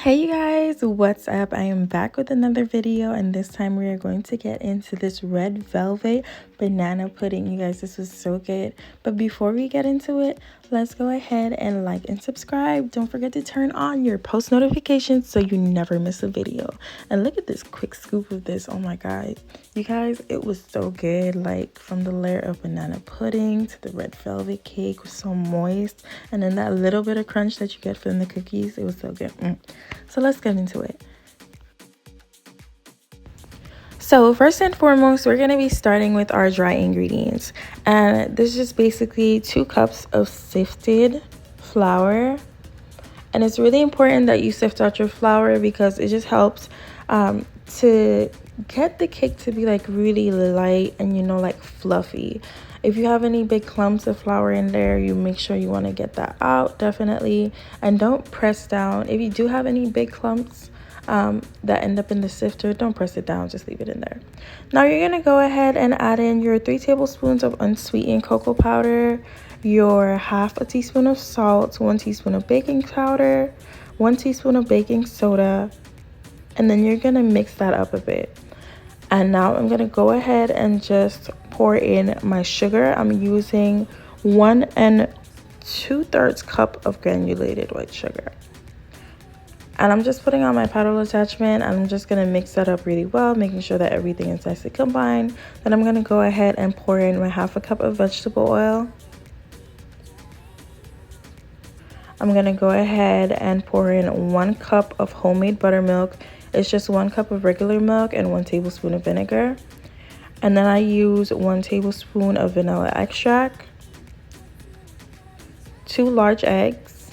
Hey you guys, what's up? I am back with another video, and this time we are going to get into this red velvet banana pudding. You guys, this was so good. But before we get into it, let's go ahead and like and subscribe. Don't forget to turn on your post notifications so you never miss a video. And look at this quick scoop of this. Oh my god, you guys, it was so good. Like from the layer of banana pudding to the red velvet cake, was so moist, and then that little bit of crunch that you get from the cookies, it was so good. So let's get into it. So first and foremost, we're going to be starting with our dry ingredients. And this is just basically 2 cups of sifted flour. And it's really important that you sift out your flour because it just helps to get the cake to be like really light and like fluffy. If you have any big clumps of flour in there, you make sure you want to get that out definitely, and don't press down. If you do have any big clumps that end up in the sifter, don't press it down, just leave it in there. Now you're gonna go ahead and add in your 3 tablespoons of unsweetened cocoa powder, your half a teaspoon of salt, 1 teaspoon of baking powder, 1 teaspoon of baking soda, and then you're gonna mix that up a bit. And now I'm gonna go ahead and just pour in my sugar. I'm using 1 2/3 cup of granulated white sugar. And I'm just putting on my paddle attachment, and I'm just gonna mix that up really well, making sure that everything is nicely combined. Then I'm gonna go ahead and pour in my half a cup of vegetable oil. I'm gonna go ahead and pour in 1 cup of homemade buttermilk. It's just 1 cup of regular milk and 1 tablespoon of vinegar. And then I use 1 tablespoon of vanilla extract, 2 large eggs.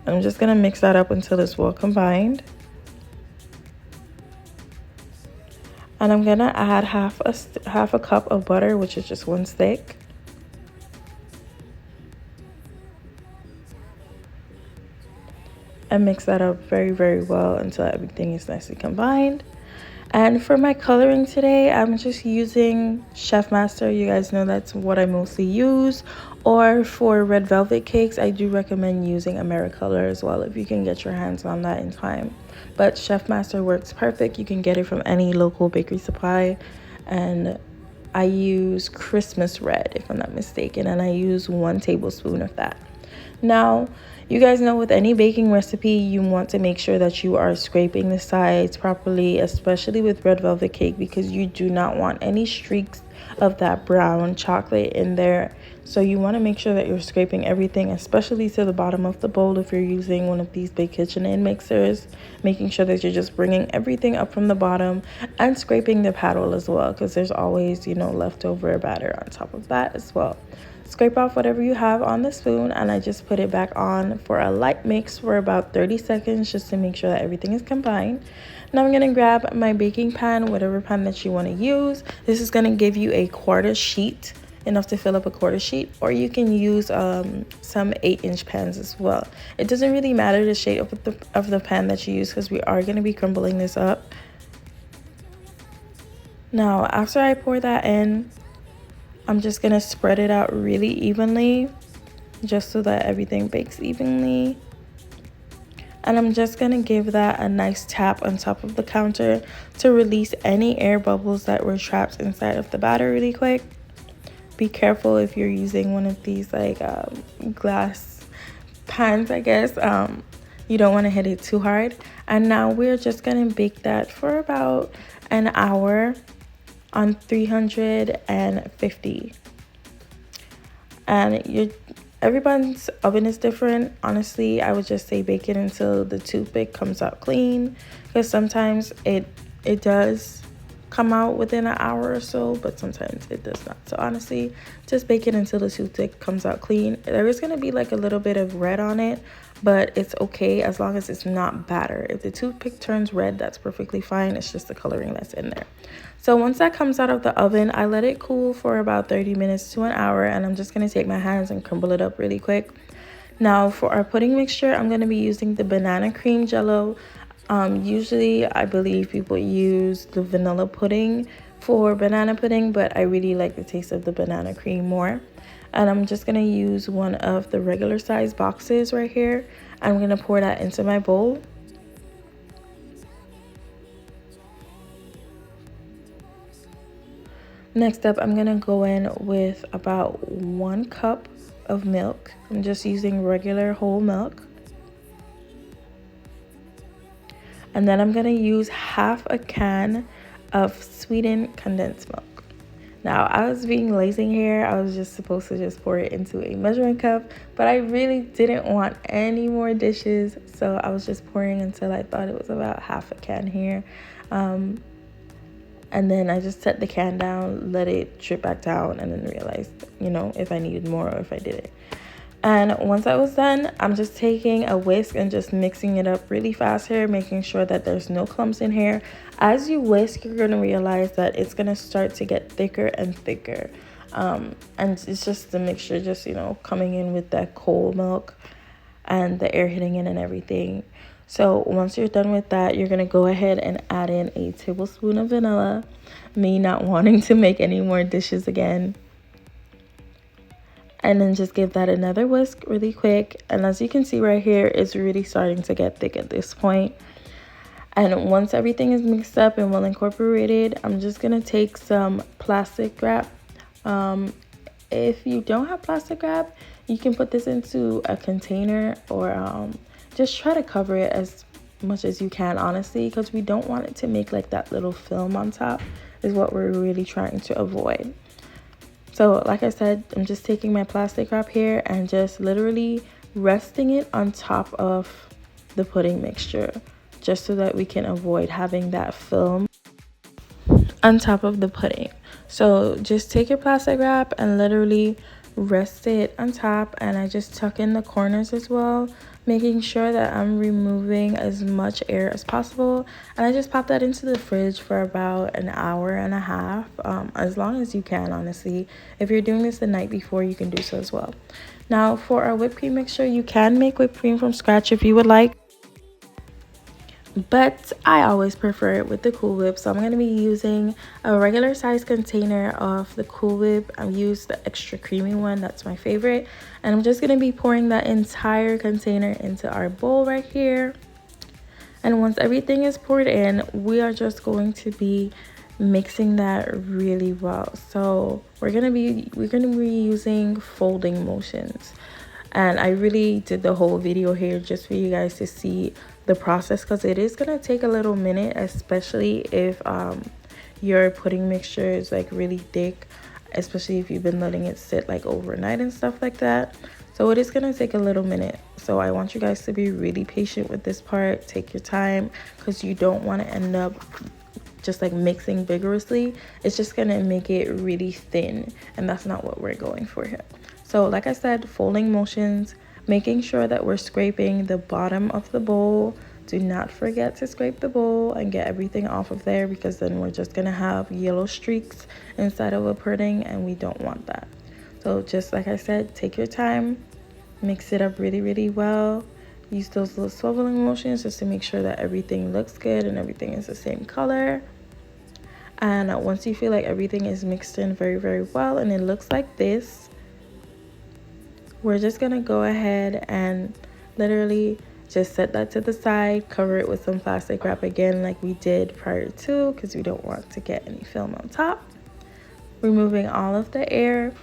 I'm just gonna mix that up until it's well combined. And I'm gonna add half a cup of butter, which is just 1 stick. And mix that up very well until everything is nicely combined. And for my coloring today, I'm just using Chef Master. You guys know that's what I mostly use. Or for red velvet cakes, I do recommend using Americolor as well if you can get your hands on that in time. But Chef Master works perfect. You can get it from any local bakery supply. And I use Christmas red, if I'm not mistaken, and I use 1 tablespoon of that. Now, you guys know with any baking recipe, you want to make sure that you are scraping the sides properly, especially with red velvet cake, because you do not want any streaks of that brown chocolate in there. So you want to make sure that you're scraping everything, especially to the bottom of the bowl if you're using one of these big KitchenAid mixers, making sure that you're just bringing everything up from the bottom and scraping the paddle as well, because there's always, leftover batter on top of that as well. Scrape off whatever you have on the spoon, and I just put it back on for a light mix for about 30 seconds just to make sure that everything is combined. Now I'm going to grab my baking pan, whatever pan that you want to use. This is going to give you a quarter sheet, enough to fill up a quarter sheet, or you can use some 8-inch pans as well. It doesn't really matter the shape of the pan that you use, because we are going to be crumbling this up. Now after I pour that in, I'm just gonna spread it out really evenly, just so that everything bakes evenly. And I'm just gonna give that a nice tap on top of the counter to release any air bubbles that were trapped inside of the batter really quick. Be careful if you're using one of these like glass pans, I guess. You don't want to hit it too hard. And now we're just gonna bake that for about an hour on 350. And everyone's oven is different. Honestly, I would just say bake it until the toothpick comes out clean, because sometimes it does come out within an hour or so, but sometimes it does not. So honestly, just bake it until the toothpick comes out clean. There is going to be like a little bit of red on it, but it's okay as long as it's not batter. If the toothpick turns red, that's perfectly fine. It's just the coloring that's in there. So once that comes out of the oven, I let it cool for about 30 minutes to an hour, and I'm just going to take my hands and crumble it up really quick. Now for our pudding mixture, I'm going to be using the banana cream jello. Usually I believe people use the vanilla pudding for banana pudding, but I really like the taste of the banana cream more. And I'm just going to use one of the regular size boxes right here. I'm going to pour that into my bowl. Next up, I'm going to go in with about 1 cup of milk. I'm just using regular whole milk. And then I'm going to use half a can of sweetened condensed milk. Now, I was being lazy here. I was just supposed to just pour it into a measuring cup, but I really didn't want any more dishes, so I was just pouring until I thought it was about half a can here. And then I just set the can down, let it drip back down, and then realized, you know, if I needed more or if I didn't. And once I was done, I'm just taking a whisk and just mixing it up really fast here, making sure that there's no clumps in here. As you whisk, you're going to realize that it's going to start to get thicker and thicker. And it's just the mixture just, you know, coming in with that cold milk and the air hitting in and everything. So once you're done with that, you're going to go ahead and add in a tablespoon of vanilla. Me not wanting to make any more dishes again. And then just give that another whisk really quick. And as you can see right here, it's really starting to get thick at this point. And once everything is mixed up and well incorporated, I'm just going to take some plastic wrap. If you don't have plastic wrap, you can put this into a container or just try to cover it as much as you can, honestly, because we don't want it to make like that little film on top is what we're really trying to avoid. So like I said, I'm just taking my plastic wrap here and just literally resting it on top of the pudding mixture, just so that we can avoid having that film on top of the pudding. So just take your plastic wrap and literally rest it on top, and I just tuck in the corners as well, making sure that I'm removing as much air as possible. And I just pop that into the fridge for about an hour and a half, as long as you can, honestly. If you're doing this the night before, you can do so as well. Now for our whipped cream mixture, you can make whipped cream from scratch if you would like, but I always prefer it with the Cool Whip. So I'm going to be using a regular size container of the Cool Whip. I use the extra creamy one, that's my favorite, and I'm just going to be pouring that entire container into our bowl right here. And once everything is poured in, we are just going to be mixing that really well. So we're gonna be using folding motions, and I really did the whole video here just for you guys to see the process, because it is gonna take a little minute, especially if your pudding mixture is like really thick, especially if you've been letting it sit like overnight and stuff like that. So it is gonna take a little minute. So I want you guys to be really patient with this part. Take your time, because you don't want to end up just like mixing vigorously. It's just gonna make it really thin, and that's not what we're going for here. So like I said, folding motions, making sure that we're scraping the bottom of the bowl. Do not forget to scrape the bowl and get everything off of there, because then we're just gonna have yellow streaks inside of a pudding, and we don't want that. So just like I said, take your time, mix it up really well. Use those little swiveling motions just to make sure that everything looks good and everything is the same color. And once you feel like everything is mixed in very well and it looks like this, we're just gonna go ahead and literally just set that to the side, cover it with some plastic wrap again like we did prior to, because we don't want to get any film on top. Removing all of the air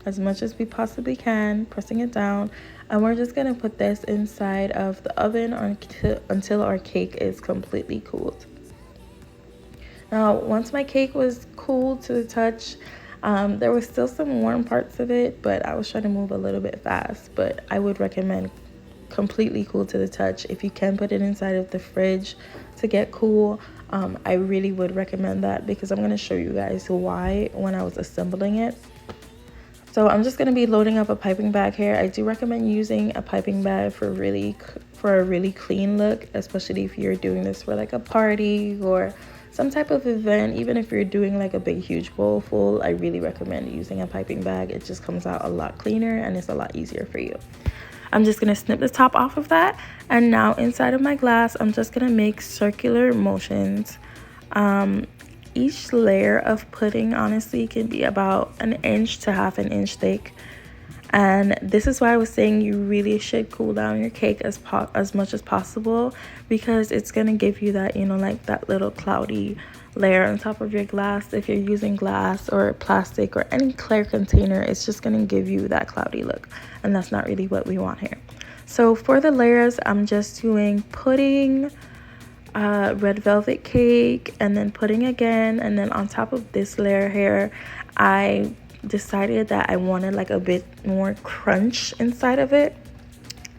as much as we possibly can, pressing it down, and we're just gonna put this inside of the oven until our cake is completely cooled. Now once my cake was cooled to the touch, there was still some warm parts of it, but I was trying to move a little bit fast. But I would recommend completely cool to the touch. If you can put it inside of the fridge to get cool, I really would recommend that, because I'm going to show you guys why when I was assembling it. So I'm just going to be loading up a piping bag here. I do recommend using a piping bag for a really clean look, especially if you're doing this for like a party or some type of event. Even if you're doing like a big huge bowl full, I really recommend using a piping bag. It just comes out a lot cleaner and it's a lot easier for you. I'm just going to snip the top off of that, and now inside of my glass I'm just going to make circular motions. Each layer of pudding honestly can be about 1 inch to 1/2 inch thick, And this is why I was saying you really should cool down your cake as much as possible, because it's gonna give you that, you know, like that little cloudy layer on top of your glass. If you're using glass or plastic or any clear container, it's just gonna give you that cloudy look, and that's not really what we want here. So for the layers, I'm just doing pudding, red velvet cake, and then pudding again. And then on top of this layer here, I decided that I wanted like a bit more crunch inside of it.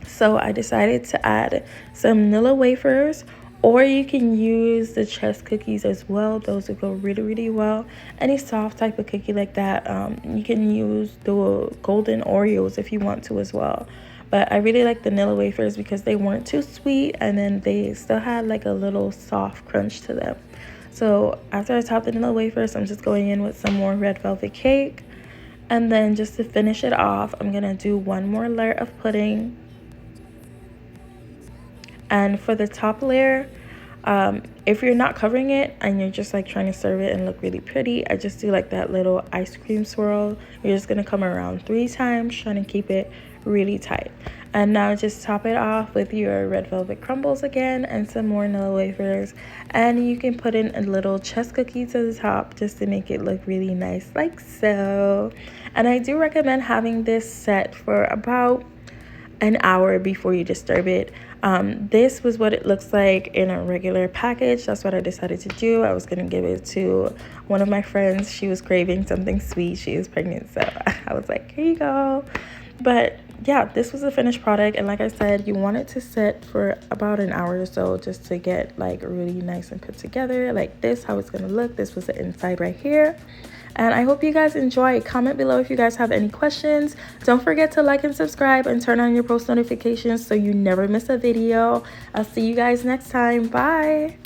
So I decided to add some vanilla wafers, or you can use the chess cookies as well. Those would go really, really well. Any soft type of cookie like that. You can use the golden Oreos if you want to as well. But I really like the vanilla wafers because they weren't too sweet, and then they still had like a little soft crunch to them. So after I top the vanilla wafers, I'm just going in with some more red velvet cake. And then just to finish it off, I'm gonna do one more layer of pudding. And for the top layer, if you're not covering it and you're just like trying to serve it and look really pretty, I just do like that little ice cream swirl. You're just gonna come around 3 times, trying to keep it really tight. And now just top it off with your red velvet crumbles again and some more vanilla wafers. And you can put in a little chess cookie to the top just to make it look really nice, like so. And I do recommend having this set for about an hour before you disturb it. This was what it looks like in a regular package. That's what I decided to do. I was gonna give it to one of my friends. She was craving something sweet. She is pregnant, so I was like, here you go. But yeah, this was a finished product, and like I said, you want it to sit for about an hour or so just to get like really nice and put together like this, how it's gonna look. This was the inside right here. And I hope you guys enjoy. Comment below if you guys have any questions. Don't forget to like and subscribe and turn on your post notifications so you never miss a video. I'll see you guys next time. Bye.